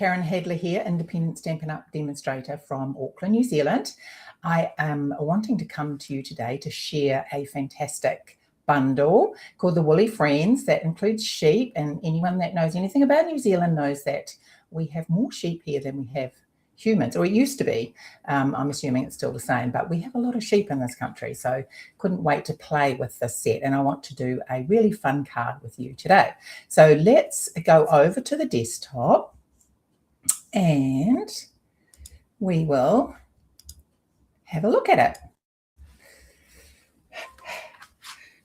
Karen Hadler here, independent Stampin' Up! Demonstrator from Auckland, New Zealand. I am wanting to come to you today to share a fantastic bundle called the Woolly Friends that includes sheep, and anyone that knows anything about New Zealand knows that we have more sheep here than we have humans, or it used to be. I'm assuming it's still the same, but we have a lot of sheep in this country, so couldn't wait to play with this set, and I want to do a really fun card with you today. So let's go over to the desktop and we will have a look at it.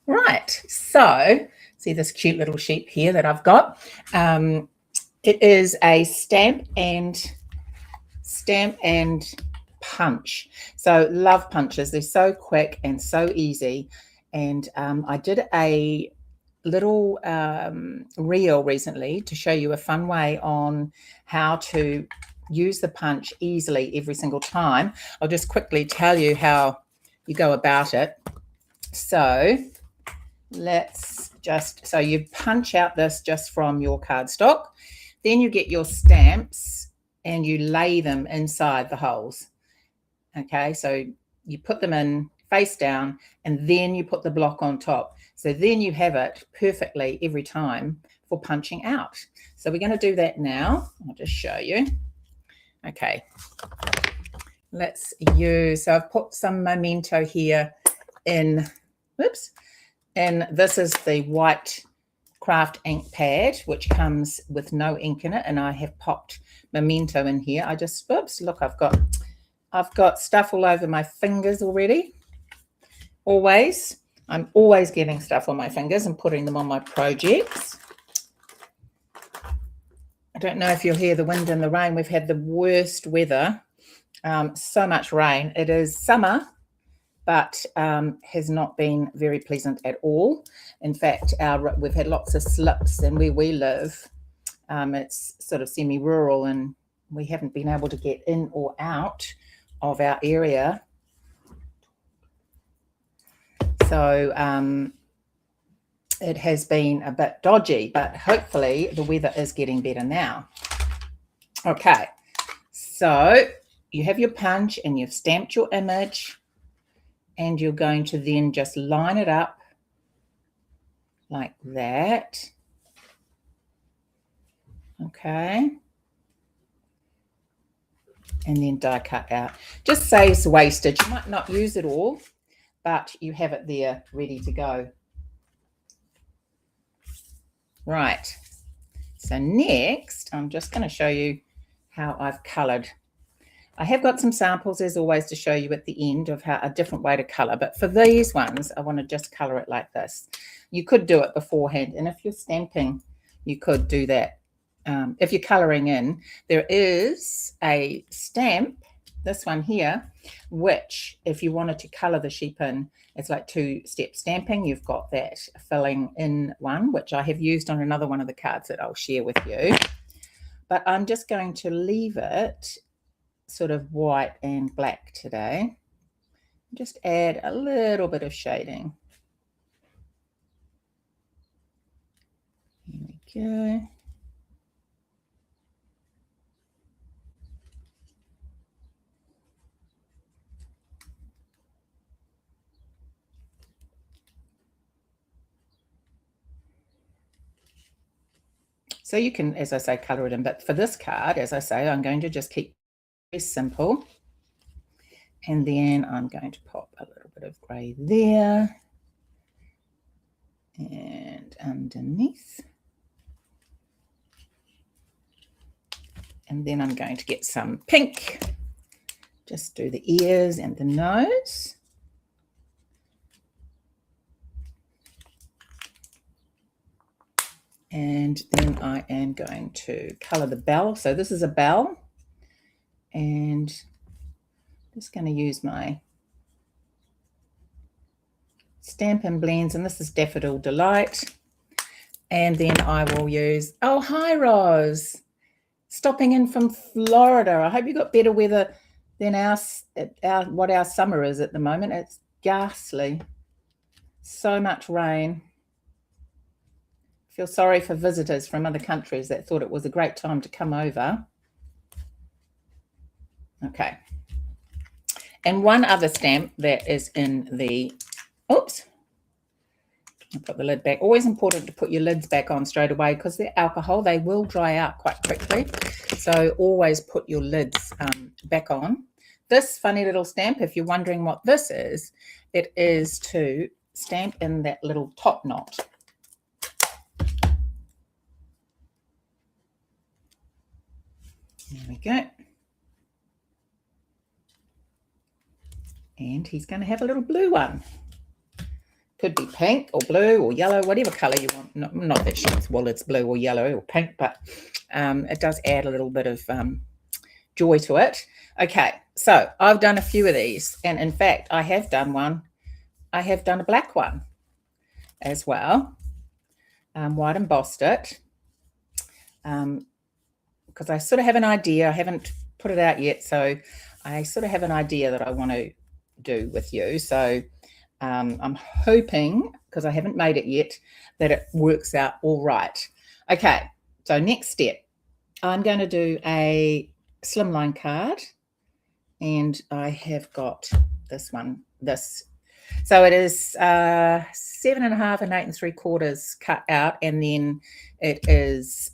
Right, so see this cute little sheep here that I've got. It is a stamp and punch. So love punches. They're so quick and so easy. And I did a little reel recently to show you a fun way on how to use the punch easily every single time. I'll just quickly tell you how you go about it. So so you punch out this just from your cardstock, then you get your stamps and you lay them inside the holes. Okay, so you put them in face down and then you put the block on top. So then you have it perfectly every time for punching out. So we're going to do that now. I'll just show you. Okay, let's use, so I've put some Memento here in, whoops, and this is the white craft ink pad, which comes with no ink in it, and I have popped Memento in here. I just, oops, look, I've got stuff all over my fingers already. I'm always getting stuff on my fingers and putting them on my projects. I don't know if you'll hear the wind and the rain. We've had the worst weather, so much rain. It is summer, but has not been very pleasant at all. In fact, we've had lots of slips, and where we live, it's sort of semi-rural, and we haven't been able to get in or out of our area. So it has been a bit dodgy, but hopefully the weather is getting better now. Okay, so you have your punch and you've stamped your image, and you're going to then just line it up like that. Okay. And then die cut out. Just saves wastage. You might not use it all, but you have it there ready to go. Right. So next, I'm just going to show you how I've coloured. I have got some samples, as always, to show you at the end of how a different way to colour. But for these ones, I want to just colour it like this. You could do it beforehand. And if you're stamping, you could do that. If you're colouring in, there is a stamp, this one here, which if you wanted to colour the sheep in, it's like two-step stamping. You've got that filling in one, which I have used on another one of the cards that I'll share with you. But I'm just going to leave it sort of white and black today. Just add a little bit of shading. Here we go. So you can, as I say, colour it in. But for this card, as I say, I'm going to just keep it simple. And then I'm going to pop a little bit of grey there. And underneath. And then I'm going to get some pink. Just do the ears and the nose. And then I am going to colour the bell. So this is a bell. And I'm just going to use my Stampin' Blends. And this is Daffodil Delight. And then I will use, oh, hi, Rose. Stopping in from Florida. I hope you got better weather than what our summer is at the moment. It's ghastly. So much rain. Feel sorry for visitors from other countries that thought it was a great time to come over. Okay. And one other stamp that is in the, oops, I'll put the lid back. Always important to put your lids back on straight away because they're alcohol. They will dry out quite quickly. So always put your lids back on. This funny little stamp, if you're wondering what this is, it is to stamp in that little top knot. There we go. And he's going to have a little blue one. Could be pink or blue or yellow, whatever colour you want. Not that sheep's wool, it's blue or yellow or pink, but it does add a little bit of joy to it. Okay, so I've done a few of these. And in fact, I have done one. I have done a black one as well. White embossed it. Because I sort of have an idea. I haven't put it out yet, so I sort of have an idea that I want to do with you. So I'm hoping, because I haven't made it yet, that it works out all right. Okay, so next step. I'm going to do a slimline card, and I have got this one. So it is 7.5 and 8 3/4 cut out, and then it is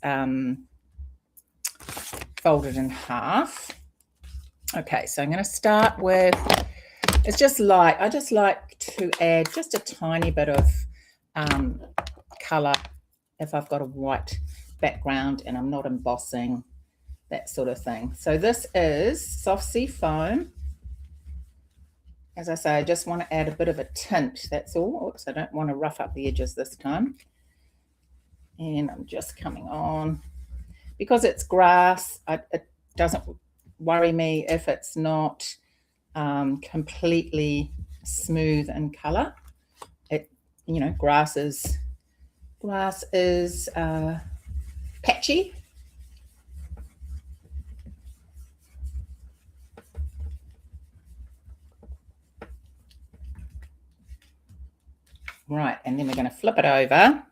folded in half. Okay, so I'm going to start with, it's just light. I just like to add just a tiny bit of colour if I've got a white background and I'm not embossing, that sort of thing. So this is Soft Sea Foam. As I say, I just want to add a bit of a tint, that's all. Oops, I don't want to rough up the edges this time. And I'm just coming on. Because it's grass, it doesn't worry me if it's not completely smooth in colour. You know, grass is patchy. Right, and then we're going to flip it over.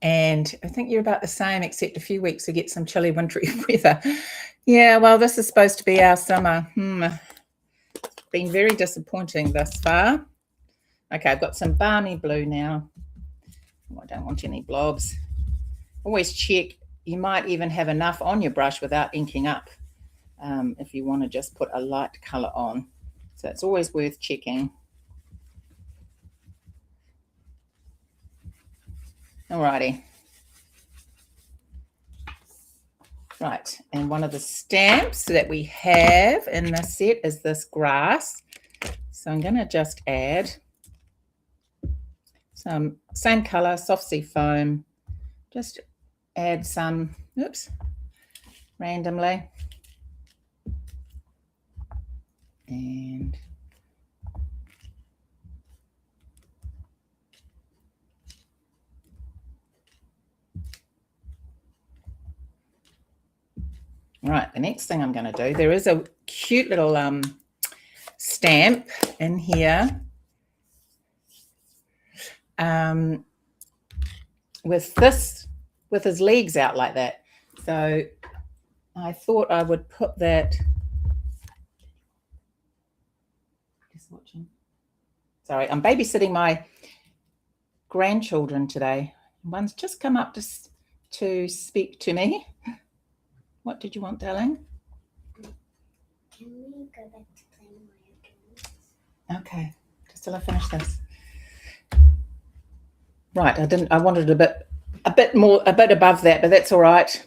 And I think you're about the same, except a few weeks to get some chilly wintry weather. Yeah, well, this is supposed to be our summer. It's been very disappointing thus far. Okay, I've got some balmy blue now. Oh, I don't want any blobs. Always check. You might even have enough on your brush without inking up if you want to just put a light colour on. So it's always worth checking. Alrighty. Right, and one of the stamps that we have in this set is this grass. So I'm going to just add some same color, Soft Sea Foam. Just add some, oops, randomly. And right, the next thing I'm going to do, there is a cute little stamp in here with his legs out like that. So I thought I would put that. Just watching. Sorry, I'm babysitting my grandchildren today. One's just come up to speak to me. What did you want, darling? Can we go back to playing Mario games? Okay, just till I finish this. Right, I wanted a bit above that, but that's all right.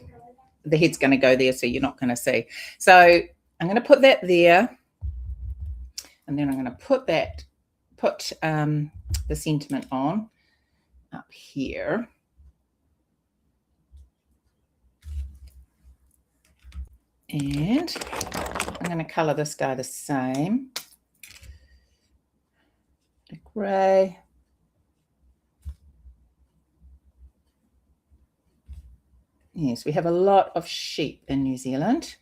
The head's going to go there, so you're not going to see. So I'm going to put that there, and then I'm going to put the sentiment on up here. And I'm going to colour this guy the same. The grey. Yes, we have a lot of sheep in New Zealand.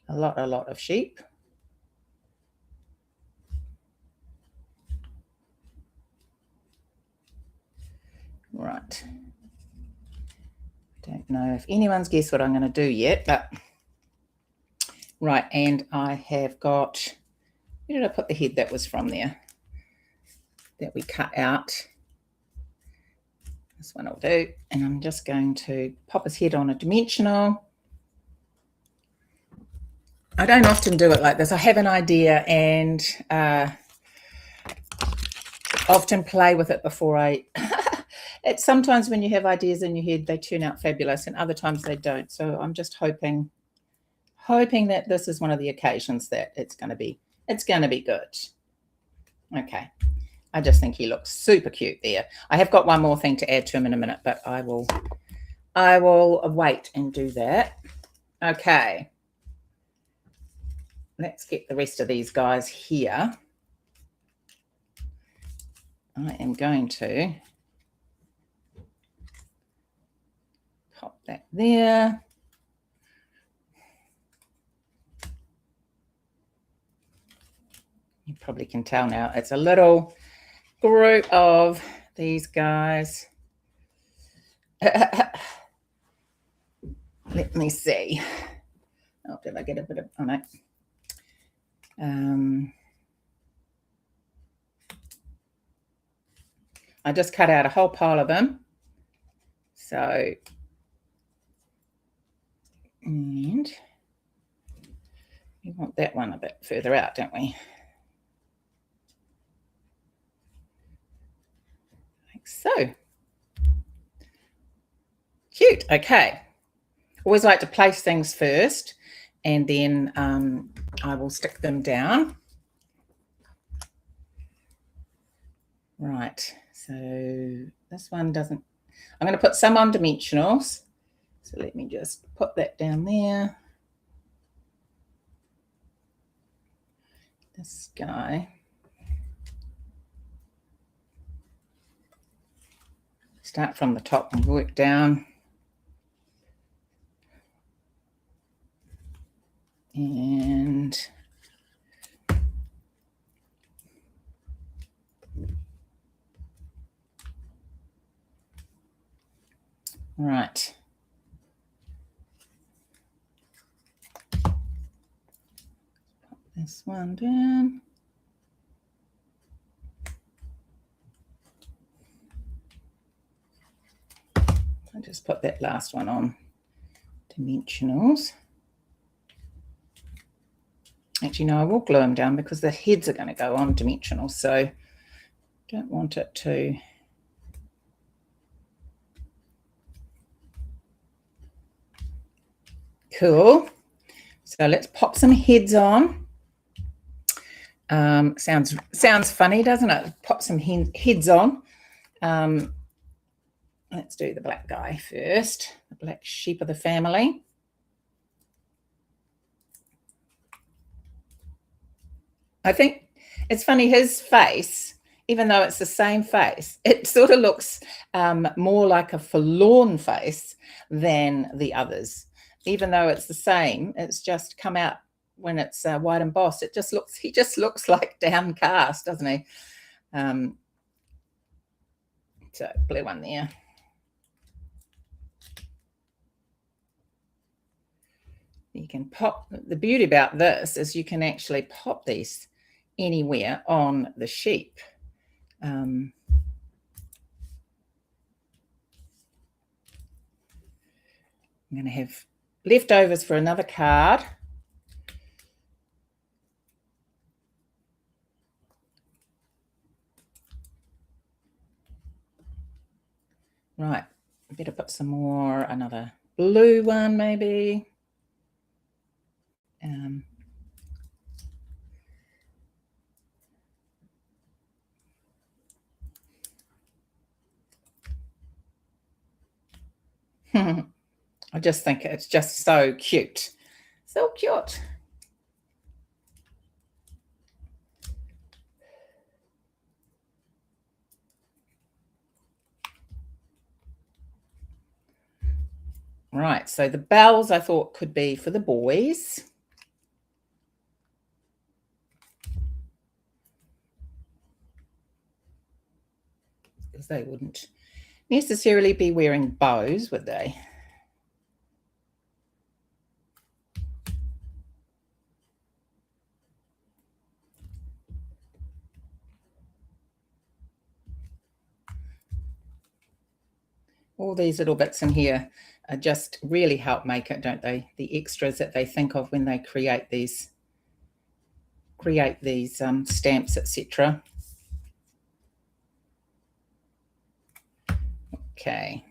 A lot of sheep. Right. Don't know if anyone's guessed what I'm going to do yet, but Right, and I have got, where did I put the head that was from there that we cut out? This one will do. And I'm just going to pop his head on a dimensional. I don't often do it like this. I have an idea and often play with it before I... It's sometimes when you have ideas in your head, they turn out fabulous, and other times they don't. So I'm just hoping that this is one of the occasions that it's going to be good. Okay. I just think he looks super cute there. I have got one more thing to add to him in a minute, but I will wait and do that. Okay. Let's get the rest of these guys here. I am going to pop that there. You probably can tell now it's a little group of these guys. Let me see. Oh, did I get a bit of... Oh, no. I just cut out a whole pile of them. So, and we want that one a bit further out, don't we? Like so. Cute. Okay. Always like to place things first, and then I will stick them down. Right. So this one doesn't... I'm going to put some on dimensionals. So let me just put that down there. This guy. Start from the top and work down. And right. Pop this one down. I'll just put that last one on dimensionals. Actually, no, I will glue them down because the heads are going to go on dimensionals, so don't want it to... Cool. So let's pop some heads on. Sounds funny, doesn't it? Pop some heads on. Let's do the black guy first, the black sheep of the family. I think it's funny, his face, even though it's the same face, it sort of looks more like a forlorn face than the others. Even though it's the same, it's just come out when it's white embossed. He just looks like downcast, doesn't he? So blue one there. You can pop... The beauty about this is you can actually pop these anywhere on the sheep. I'm going to have leftovers for another card. Right, I better put some more, another blue one maybe. I just think it's just so cute. So cute. Right, so the bells I thought could be for the boys. Because they wouldn't necessarily be wearing bows, would they? All these little bits in here are just really help make it, don't they? The extras that they think of when they create these stamps, etc. Okay.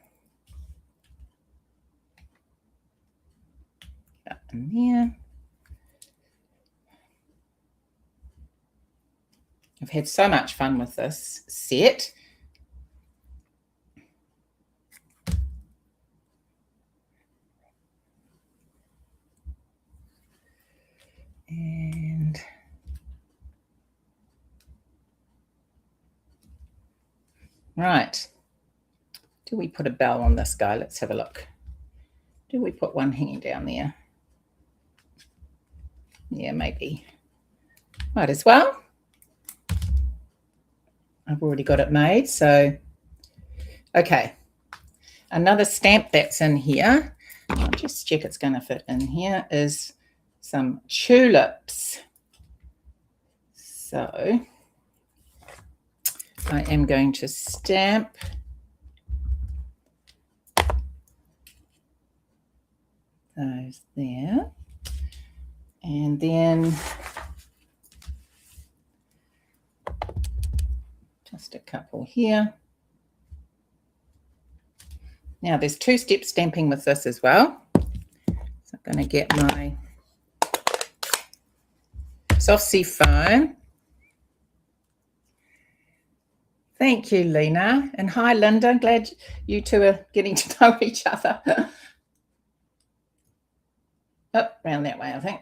Up in there. I've had so much fun with this set. And right. Do we put a bell on this guy? Let's have a look. Do we put one hanging down there? Yeah, maybe. Might as well. I've already got it made, so okay. Another stamp that's in here, I'll just check it's going to fit in here, is some tulips. So I am going to stamp those there, and then just a couple here. Now there's 2-step stamping with this as well. So I'm going to get my soft sea foam. Thank you, Lena. And hi, Linda. Glad you two are getting to know each other. Oh, round that way, I think.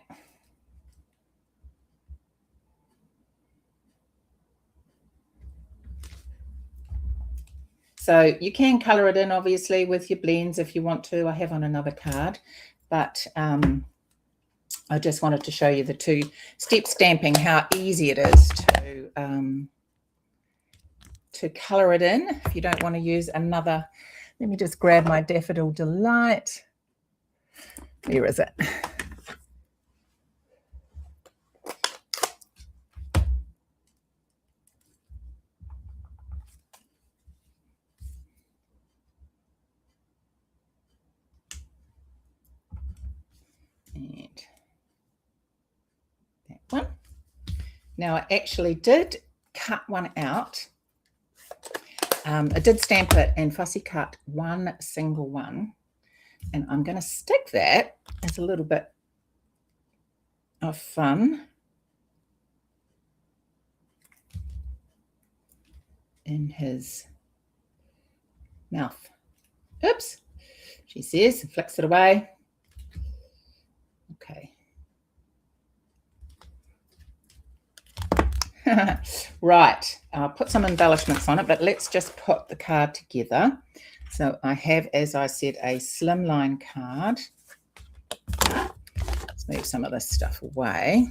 So you can colour it in, obviously, with your blends if you want to. I have on another card, but I just wanted to show you the 2-step stamping, how easy it is to colour it in if you don't want to use another. Let me just grab my Daffodil Delight. Where is it? And that one. Now I actually did cut one out. I did stamp it and fussy cut one single one, and I'm going to stick that as a little bit of fun in his mouth. Oops, she says, and flicks it away. Okay. Right, I'll put some embellishments on it, but let's just put the card together. So I have, as I said, a slimline card. Let's move some of this stuff away.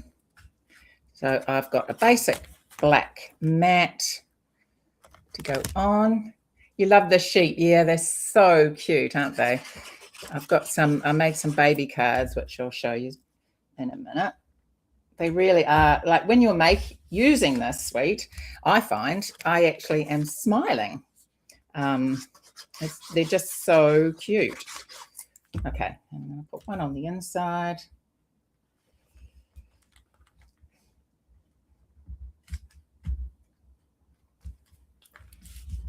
So I've got a basic black mat to go on. You love the sheet. Yeah, they're so cute, aren't they? I've got some, I made some baby cards, which I'll show you in a minute. They really are, like when you're using this suite, I find I actually am smiling. They're just so cute. Okay, I'm going to put one on the inside.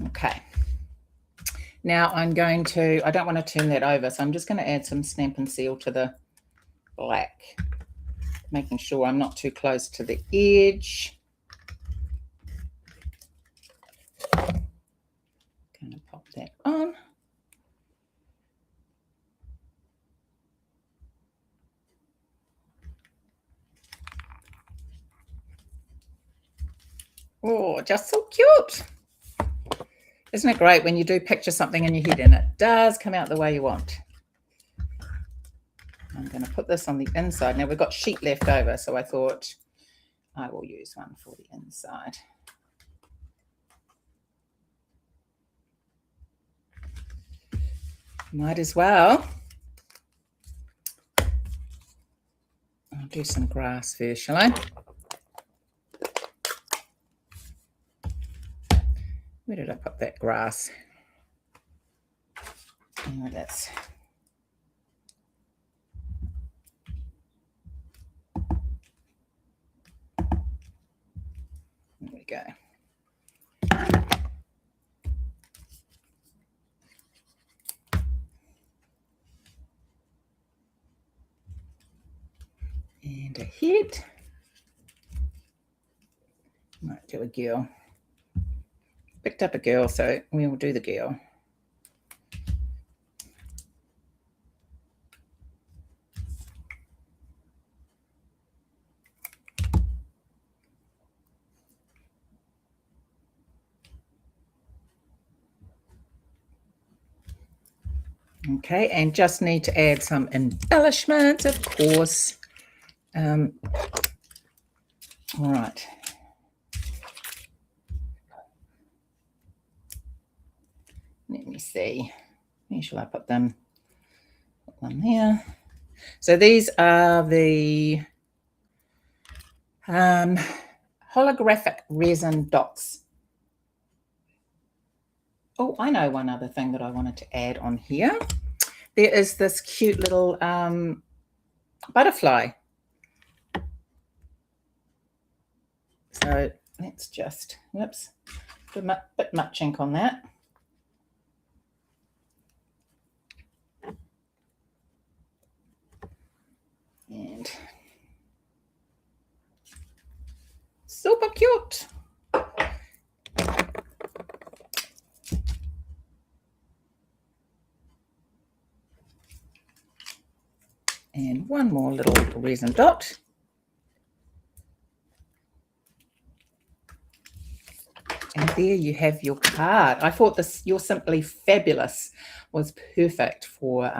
Okay. Now I'm going to, I don't want to turn that over, so I'm just going to add some Stamp and Seal to the black, making sure I'm not too close to the edge. Going to pop that on. Oh, just so cute. Isn't it great when you do picture something in your head and it does come out the way you want? I'm going to put this on the inside. Now we've got sheet left over, so I thought I will use one for the inside. Might as well. I'll do some grass first, shall I? Where did I put that grass? Anyway, that's there we go. And a head. Might do a girl. Picked up a girl, so we will do the girl. Okay, and just need to add some embellishments, of course. All right. Let me see. Where shall I put them? Put one there. So these are the holographic resin dots. Oh, I know one other thing that I wanted to add on here. There is this cute little butterfly. So let's just, whoops, put a bit much ink on that. And super cute. And one more little resin dot. And there you have your card. I thought this You're Simply Fabulous was perfect for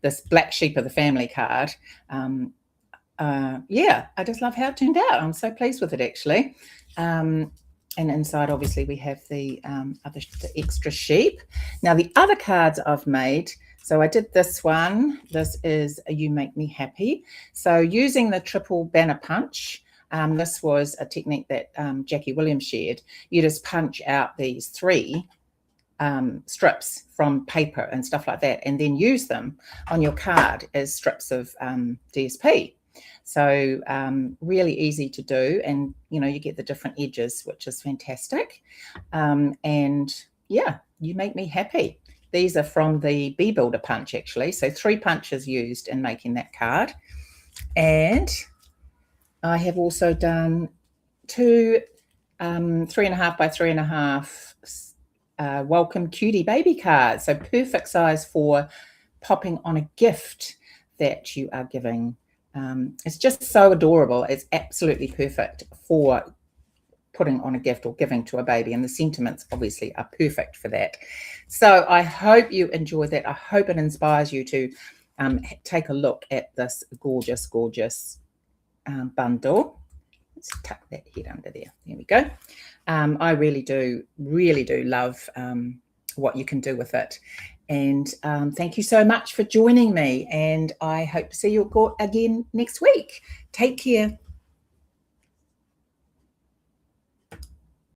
this Black Sheep of the Family card. Yeah, I just love how it turned out. I'm so pleased with it, actually. And inside, obviously, we have the extra sheep. Now, the other cards I've made, so I did this one. This is You Make Me Happy. So using the triple banner punch, this was a technique that Jackie Williams shared. You just punch out these 3 strips from paper and stuff like that, and then use them on your card as strips of DSP. So really easy to do, and you get the different edges, which is fantastic. And yeah, You Make Me Happy. These are from the Bee Builder punch, actually. So 3 punches used in making that card. And I have also done 2 3.5 by 3.5 welcome cutie baby cards. So perfect size for popping on a gift that you are giving. It's just so adorable. It's absolutely perfect for putting on a gift or giving to a baby, and the sentiments obviously are perfect for that. So I hope you enjoyed that. I hope it inspires you to take a look at this gorgeous bundle. Let's tuck that head under there. There we go. I really do love what you can do with it. And thank you so much for joining me. And I hope to see you again next week. Take care.